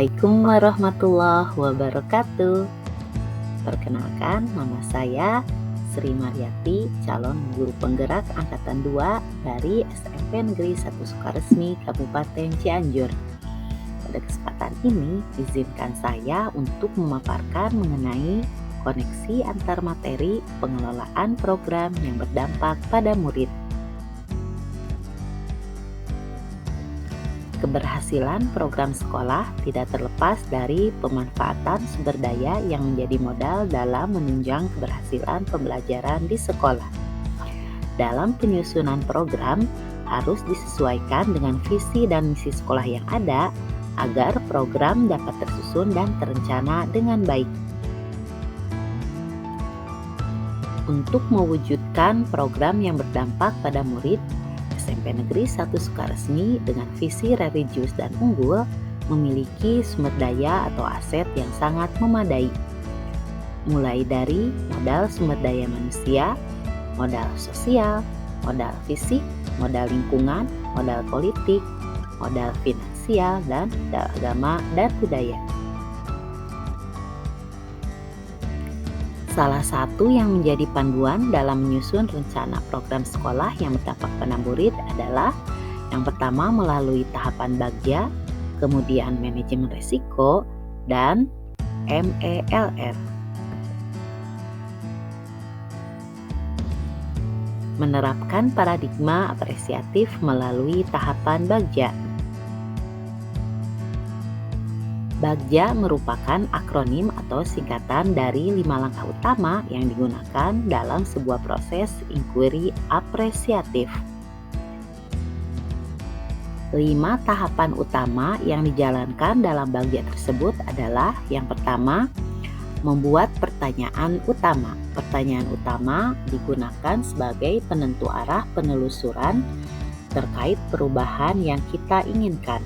Assalamualaikum warahmatullahi wabarakatuh. Perkenalkan, nama saya Sri Mariati, calon guru penggerak angkatan 2 dari SMP Negeri 1 Sukaresmi Kabupaten Cianjur. Pada kesempatan ini, izinkan saya untuk memaparkan mengenai koneksi antar materi pengelolaan program yang berdampak pada murid. Keberhasilan program sekolah tidak terlepas dari pemanfaatan sumber daya yang menjadi modal dalam menunjang keberhasilan pembelajaran di sekolah. Dalam penyusunan program, harus disesuaikan dengan visi dan misi sekolah yang ada agar program dapat tersusun dan terencana dengan baik. Untuk mewujudkan program yang berdampak pada murid, SMP Negeri 1 Sukaresmi dengan visi religius dan unggul memiliki sumber daya atau aset yang sangat memadai. Mulai dari modal sumber daya manusia, modal sosial, modal fisik, modal lingkungan, modal politik, modal finansial, dan modal agama dan budaya. Salah satu yang menjadi panduan dalam menyusun rencana program sekolah yang berdampak pada murid adalah yang pertama melalui tahapan bagja, kemudian manajemen risiko, dan MELR. Menerapkan paradigma apresiatif melalui tahapan bagja. Bagja merupakan akronim atau singkatan dari 5 langkah utama yang digunakan dalam sebuah proses inquiry apresiatif. 5 tahapan utama yang dijalankan dalam bagja tersebut adalah yang pertama, membuat pertanyaan utama. Pertanyaan utama digunakan sebagai penentu arah penelusuran terkait perubahan yang kita inginkan.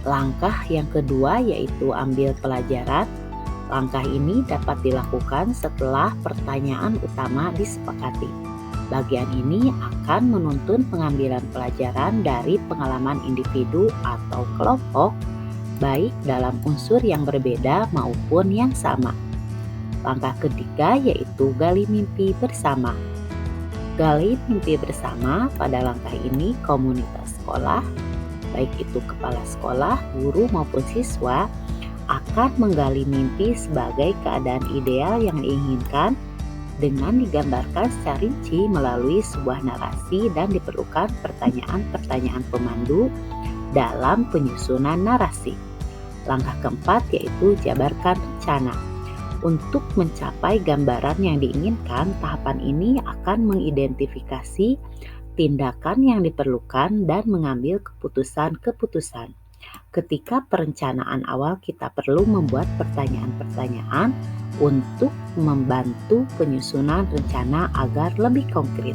Langkah yang kedua yaitu ambil pelajaran. Langkah ini dapat dilakukan setelah pertanyaan utama disepakati. Bagian ini akan menuntun pengambilan pelajaran dari pengalaman individu atau kelompok, baik dalam unsur yang berbeda maupun yang sama. Langkah ketiga yaitu gali mimpi bersama. Gali mimpi bersama pada langkah ini komunitas sekolah, baik itu kepala sekolah, guru maupun siswa, akan menggali mimpi sebagai keadaan ideal yang diinginkan dengan digambarkan secara rinci melalui sebuah narasi dan diperlukan pertanyaan-pertanyaan pemandu dalam penyusunan narasi. Langkah keempat yaitu jabarkan rencana. Untuk mencapai gambaran yang diinginkan, tahapan ini akan mengidentifikasi tindakan yang diperlukan dan mengambil keputusan-keputusan. Ketika perencanaan awal kita perlu membuat pertanyaan-pertanyaan untuk membantu penyusunan rencana agar lebih konkret.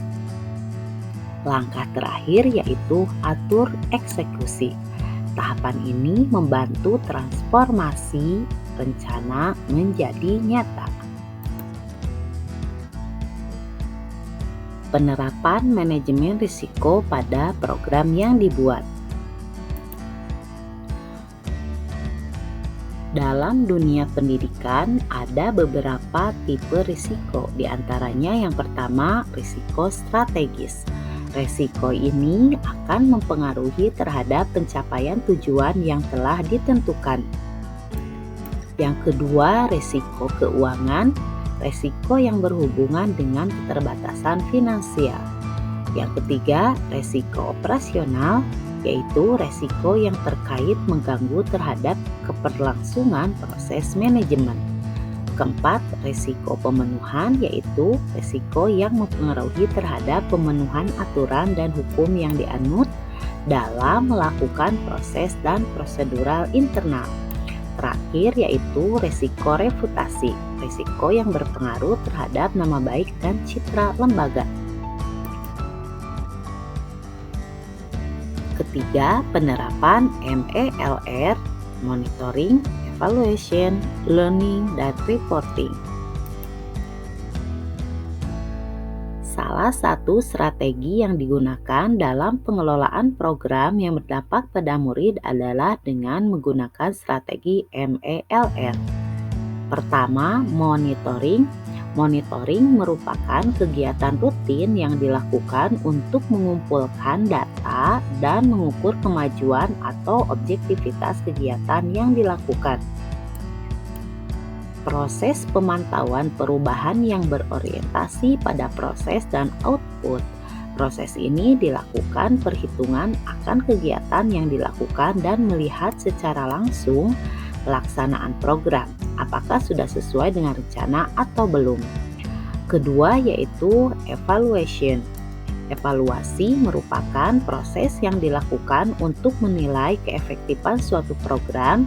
Langkah terakhir yaitu atur eksekusi. Tahapan ini membantu transformasi rencana menjadi nyata. Penerapan manajemen risiko pada program yang dibuat. Dalam dunia pendidikan ada beberapa tipe risiko, di antaranya yang pertama risiko strategis. Risiko ini akan mempengaruhi terhadap pencapaian tujuan yang telah ditentukan. Yang kedua, risiko keuangan. Resiko yang berhubungan dengan keterbatasan finansial. Yang ketiga, resiko operasional, yaitu resiko yang terkait mengganggu terhadap keberlangsungan proses manajemen. Keempat, resiko pemenuhan, yaitu resiko yang mempengaruhi terhadap pemenuhan aturan dan hukum yang dianut dalam melakukan proses dan prosedural internal. Terakhir yaitu resiko reputasi, resiko yang berpengaruh terhadap nama baik dan citra lembaga. Ketiga, penerapan MELR, monitoring, evaluation, learning, dan reporting. Salah Salah satu strategi yang digunakan dalam pengelolaan program yang berdampak pada murid adalah dengan menggunakan strategi MELR. Pertama, monitoring. Monitoring merupakan kegiatan rutin yang dilakukan untuk mengumpulkan data dan mengukur kemajuan atau objektivitas kegiatan yang dilakukan. Proses pemantauan perubahan yang berorientasi pada proses dan output. Proses ini dilakukan perhitungan akan kegiatan yang dilakukan dan melihat secara langsung pelaksanaan program, apakah sudah sesuai dengan rencana atau belum. Kedua yaitu evaluation. Evaluasi merupakan proses yang dilakukan untuk menilai keefektifan suatu program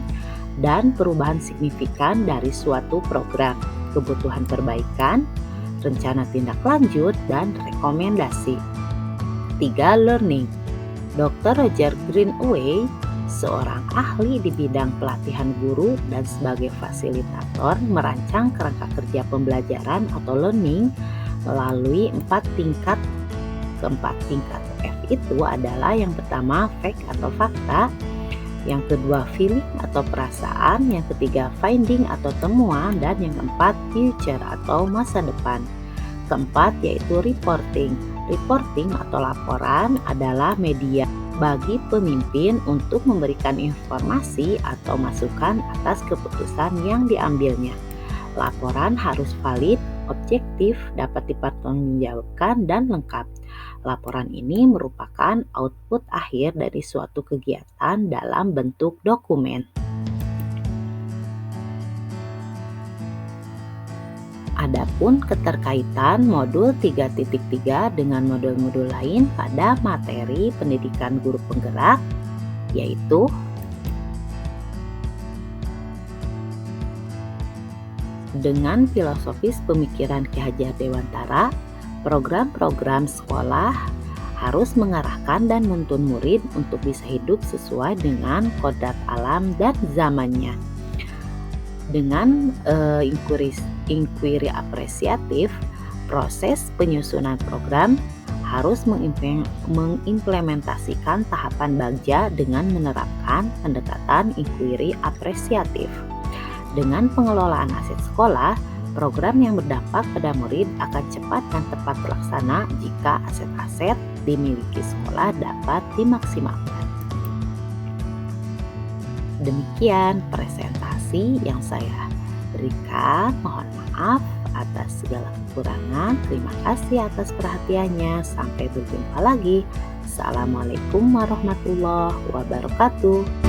dan perubahan signifikan dari suatu program, kebutuhan perbaikan, rencana tindak lanjut, dan rekomendasi. 3. Learning. Dr. Roger Greenaway, seorang ahli di bidang pelatihan guru dan sebagai fasilitator, merancang kerangka kerja pembelajaran atau learning melalui 4 tingkat. Keempat tingkat F itu adalah yang pertama fact atau fakta, yang kedua feeling atau perasaan, yang ketiga finding atau temuan, dan yang keempat future atau masa depan. Keempat yaitu reporting. Reporting atau laporan adalah media bagi pemimpin untuk memberikan informasi atau masukan atas keputusan yang diambilnya. Laporan harus valid, objektif, dapat dipertanggungjawabkan, dan lengkap. Laporan ini merupakan output akhir dari suatu kegiatan dalam bentuk dokumen. Adapun keterkaitan modul 3.3 dengan modul-modul lain pada materi pendidikan guru penggerak, yaitu dengan filosofis pemikiran Ki Hajar Dewantara, program-program sekolah harus mengarahkan dan menuntun murid untuk bisa hidup sesuai dengan kodrat alam dan zamannya. Dengan inquiry apresiatif, proses penyusunan program harus mengimplementasikan tahapan bagja dengan menerapkan pendekatan inquiry apresiatif. Dengan pengelolaan aset sekolah, program yang berdampak pada murid akan cepat dan tepat terlaksana jika aset-aset dimiliki sekolah dapat dimaksimalkan. Demikian presentasi yang saya berikan. Mohon maaf atas segala kekurangan. Terima kasih atas perhatiannya. Sampai berjumpa lagi. Assalamualaikum warahmatullahi wabarakatuh.